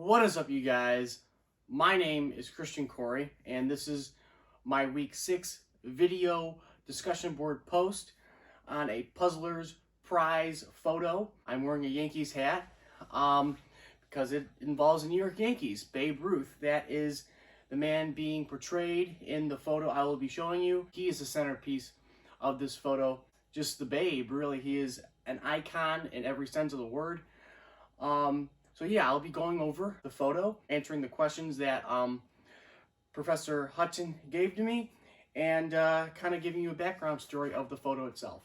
What is up, you guys? My name is Christian Corey, and this is my week 6 video discussion board post on a Puzzler's Prize photo. I'm wearing a Yankees hat because it involves the New York Yankees, Babe Ruth. That is the man being portrayed in the photo I will be showing you. He is the centerpiece of this photo. Just the Babe, really. He is an icon in every sense of the word. So yeah, I'll be going over the photo, answering the questions that Professor Hudson gave to me, and kind of giving you a background story of the photo itself.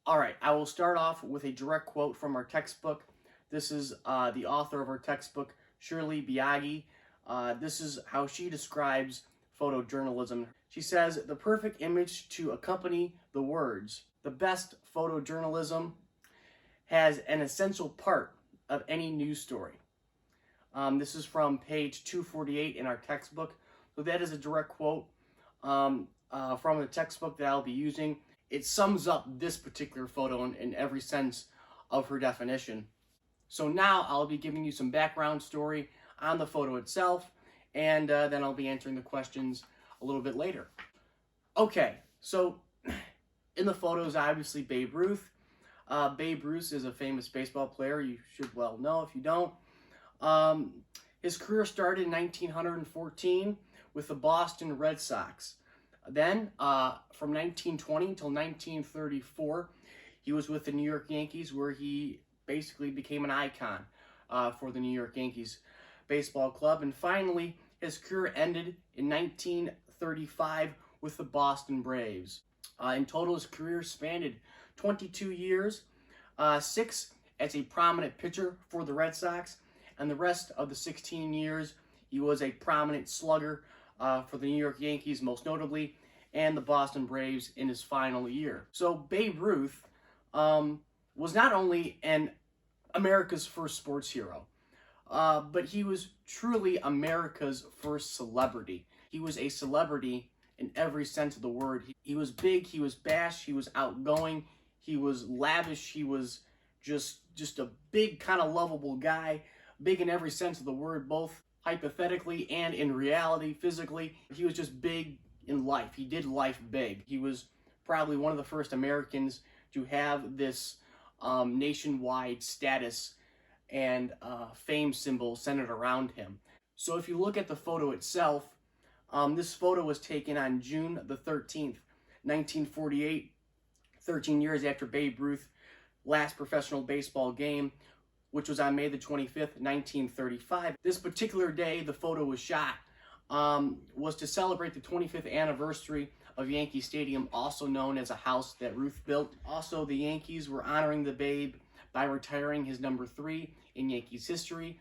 All right, I will start off with a direct quote from our textbook. This is the author of our textbook, Shirley Biagi. This is how she describes photojournalism. She says, "The perfect image to accompany the words. The best photojournalism has an essential part of any news story." This is from page 248 in our textbook. So that is a direct quote from the textbook that I'll be using. It sums up this particular photo in every sense of her definition. So now I'll be giving you some background story on the photo itself, and then I'll be answering the questions a little bit later. Okay, so in the photo is obviously Babe Ruth. Babe Ruth is a famous baseball player. You should well know if you don't. His career started in 1914 with the Boston Red Sox. Then, from 1920 until 1934, he was with the New York Yankees, where he basically became an icon for the New York Yankees baseball club. And finally, his career ended in 1935 with the Boston Braves. In total, his career spanned 22 years, 6 as a prominent pitcher for the Red Sox, and the rest of the 16 years, he was a prominent slugger for the New York Yankees, most notably, and the Boston Braves in his final year. So Babe Ruth was not only America's first sports hero, but he was truly America's first celebrity. He was a celebrity in every sense of the word. He was big, he was bash, he was outgoing, he was lavish, he was just a big, kind of lovable guy. Big in every sense of the word, both hypothetically and in reality, physically. He was just big in life. He did life big. He was probably one of the first Americans to have this nationwide status and fame symbol centered around him. So if you look at the photo itself, this photo was taken on June the 13th, 1948, 13 years after Babe Ruth's last professional baseball game, which was on May the 25th, 1935. This particular day the photo was shot was to celebrate the 25th anniversary of Yankee Stadium, also known as a house that Ruth built. Also, the Yankees were honoring the Babe by retiring his number 3 in Yankees history.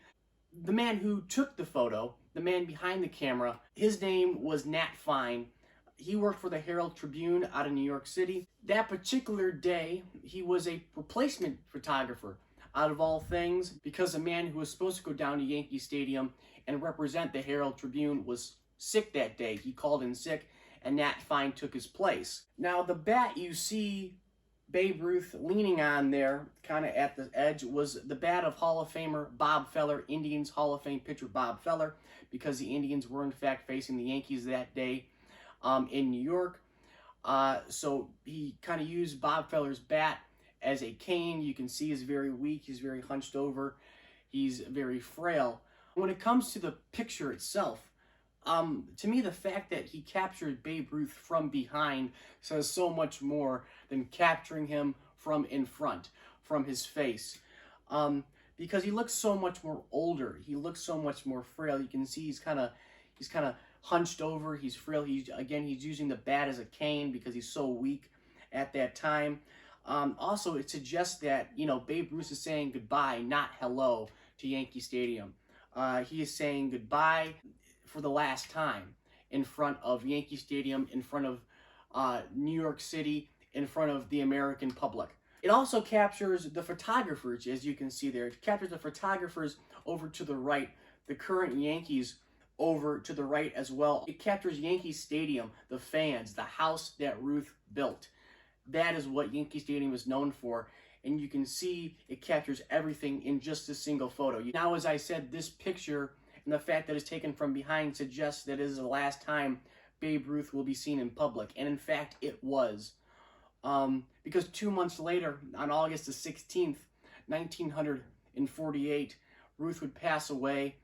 The man who took the photo, the man behind the camera, his name was Nat Fine. He worked for the Herald Tribune out of New York City. That particular day, he was a replacement photographer, out of all things, because the man who was supposed to go down to Yankee Stadium and represent the Herald Tribune was sick that day. He called in sick, and Nat Fine took his place. Now, the bat you see Babe Ruth leaning on there, kind of at the edge, was the bat of Hall of Famer Bob Feller, Indians Hall of Fame pitcher Bob Feller, because the Indians were in fact facing the Yankees that day in New York. So he kind of used Bob Feller's bat as a cane. You can see he's very weak, he's very hunched over, he's very frail. When it comes to the picture itself, to me, the fact that he captured Babe Ruth from behind says so much more than capturing him from in front, from his face. Because he looks so much more older, he looks so much more frail. You can see he's kind of hunched over, he's frail. He's using the bat as a cane because he's so weak at that time. Also, it suggests that, Babe Ruth is saying goodbye, not hello, to Yankee Stadium. He is saying goodbye for the last time in front of Yankee Stadium, in front of New York City, in front of the American public. It also captures the photographers, as you can see there. It captures the photographers over to the right, the current Yankees over to the right as well. It captures Yankee Stadium, the fans, the house that Ruth built. That is what Yankee Stadium is known for. and you can see it captures everything in just a single photo. Now, as I said, this picture and the fact that it's taken from behind suggests that it is the last time Babe Ruth will be seen in public, and in fact, it was. Because 2 months later, on August the 16th, 1948, Ruth would pass away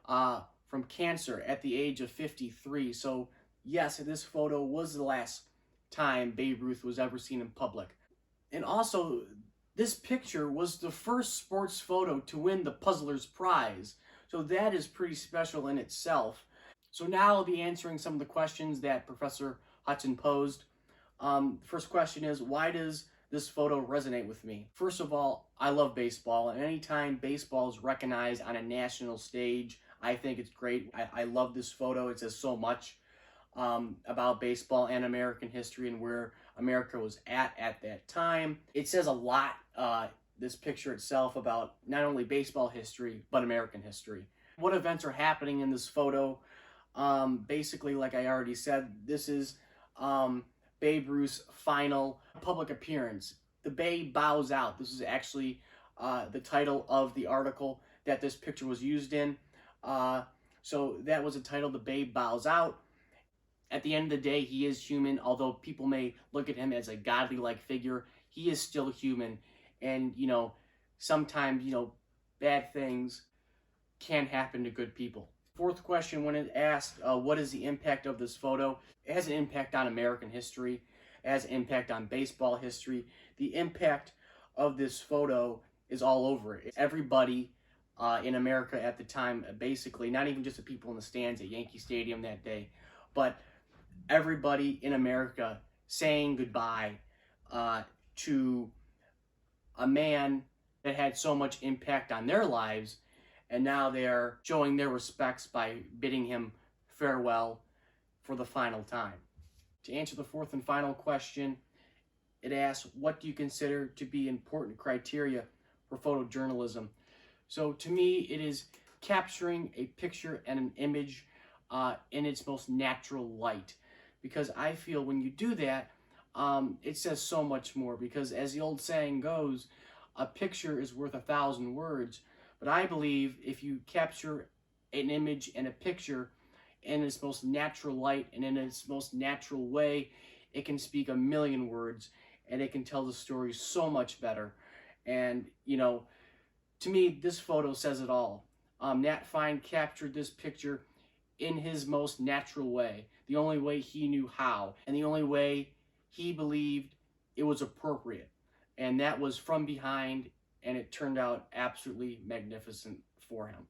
from cancer at the age of 53. So, yes, this photo was the last time Babe Ruth was ever seen in public. And also, this picture was the first sports photo to win the Puzzler's Prize. So that is pretty special in itself. So now I'll be answering some of the questions that Professor Hudson posed. The first question is, why does this photo resonate with me? First of all, I love baseball, and anytime baseball is recognized on a national stage, I think it's great. I love this photo. It says so much about baseball and American history and where America was at that time. It says a lot, this picture itself, about not only baseball history, but American history. What events are happening in this photo? Basically, like I already said, this is Babe Ruth's final public appearance. The Babe bows out. This is actually the title of the article that this picture was used in. So that was the title, The Babe Bows Out. At the end of the day, he is human. Although people may look at him as a godly-like figure, he is still human. And, sometimes, bad things can happen to good people. Fourth question, when it asked, what is the impact of this photo? It has an impact on American history. It has an impact on baseball history. The impact of this photo is all over it. Everybody in America at the time, basically, not even just the people in the stands at Yankee Stadium that day, but everybody in America saying goodbye to a man that had so much impact on their lives, and now they're showing their respects by bidding him farewell for the final time. To answer the fourth and final question, it asks, what do you consider to be important criteria for photojournalism? So to me, it is capturing a picture and an image in its most natural light. Because I feel when you do that, it says so much more. Because as the old saying goes, a picture is worth 1,000 words. But I believe if you capture an image and a picture in its most natural light and in its most natural way, it can speak 1,000,000 words, and it can tell the story so much better. And, to me, this photo says it all. Nat Fine captured this picture in his most natural way, the only way he knew how, and the only way he believed it was appropriate. And that was from behind, and it turned out absolutely magnificent for him.